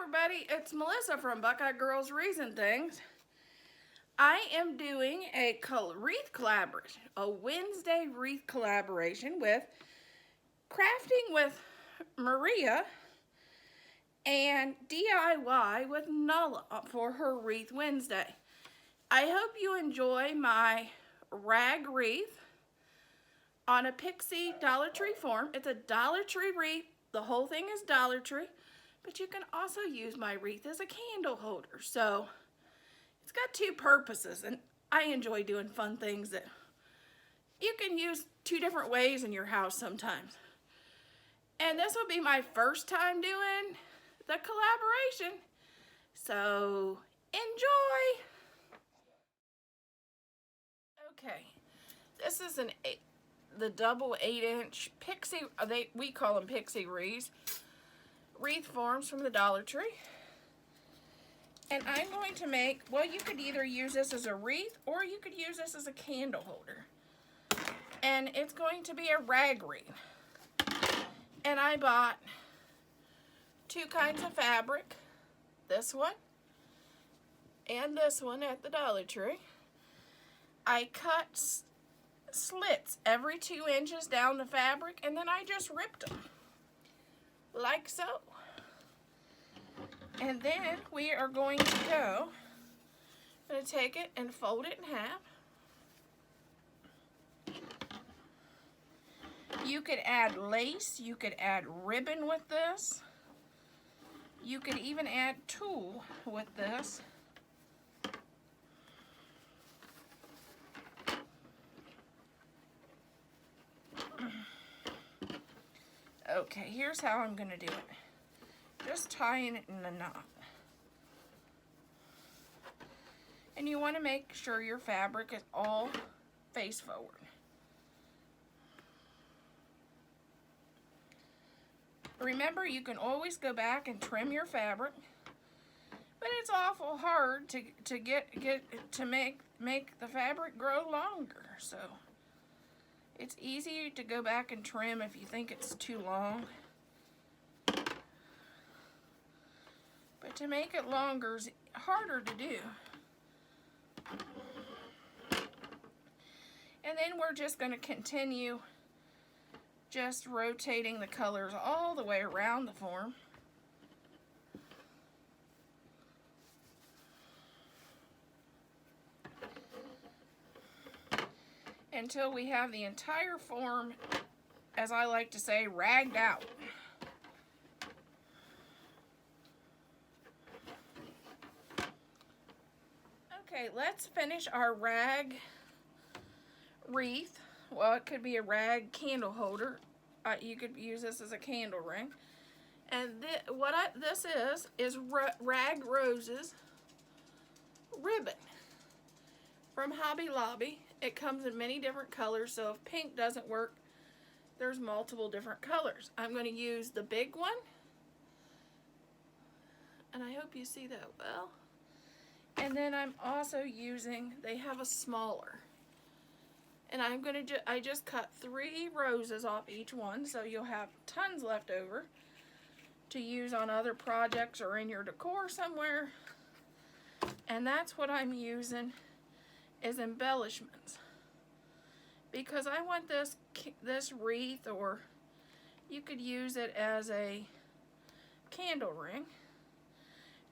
everybody, it's Melissa from Buckeye Girls Reason Things. I am doing a wreath collaboration, a Wednesday wreath collaboration with Crafting with Maria and DIY with Nala for her Wreath Wednesday. I hope you enjoy my rag wreath on a Pixie Dollar Tree form. It's a Dollar Tree wreath. The whole thing is Dollar Tree. But you can also use my wreath as a candle holder. So it's got two purposes, and I enjoy doing fun things that you can use two different ways in your house sometimes. And this will be my first time doing the collaboration. So enjoy. Okay, this is the double 8-inch Pixie, we call them Pixie wreaths. Wreath forms from the Dollar Tree. And I'm going to make, well, you could either use this as a wreath or you could use this as a candle holder. And it's going to be a rag wreath. And I bought two kinds of fabric, this one and this one at the Dollar Tree. I cut slits every 2 inches down the fabric, and then I just ripped them like so. And then we are going to take it and fold it in half. You could add lace, you could add ribbon with this. You could even add tulle with this. Okay, here's how I'm going to do it. Just tying it in a knot. And you want to make sure your fabric is all face forward. Remember, you can always go back and trim your fabric, but it's awful hard to make the fabric grow longer. So it's easy to go back and trim if you think it's too long. But to make it longer is harder to do. And then we're just going to continue just rotating the colors all the way around the form. Until we have the entire form, as I like to say, ragged out. Okay, let's finish our rag wreath. Well, it could be a rag candle holder. You could use this as a candle ring. And this is Rag Roses ribbon from Hobby Lobby. It comes in many different colors, so if pink doesn't work, there's multiple different colors. I'm going to use the big one, and I hope you see that well. And then I'm also using, they have a smaller. And I just cut 3 roses off each one, so you'll have tons left over to use on other projects or in your decor somewhere. And that's what I'm using as embellishments, because I want this wreath, or you could use it as a candle ring,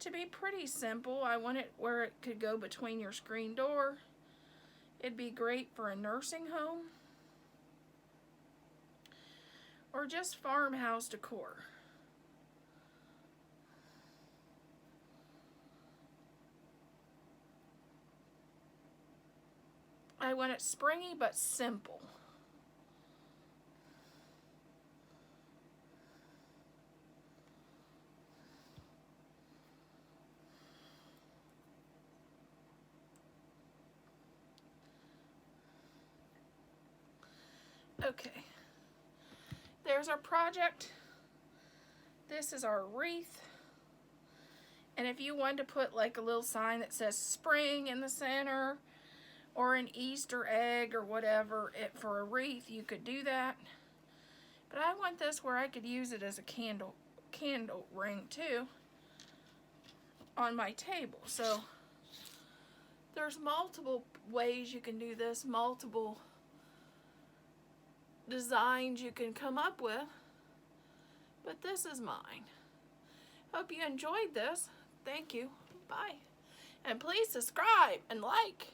to be pretty simple. I want it where it could go between your screen door. It'd be great for a nursing home or just farmhouse decor. I want it springy but simple. Okay, there's our project. This is our wreath. And if you wanted to put like a little sign that says spring in the center, or an Easter egg or whatever for a wreath, you could do that. But I want this where I could use it as a candle ring too. on my table. So there's multiple ways you can do this, multiple designs you can come up with, but this is mine. Hope you enjoyed this. Thank you. Bye. And please subscribe and like.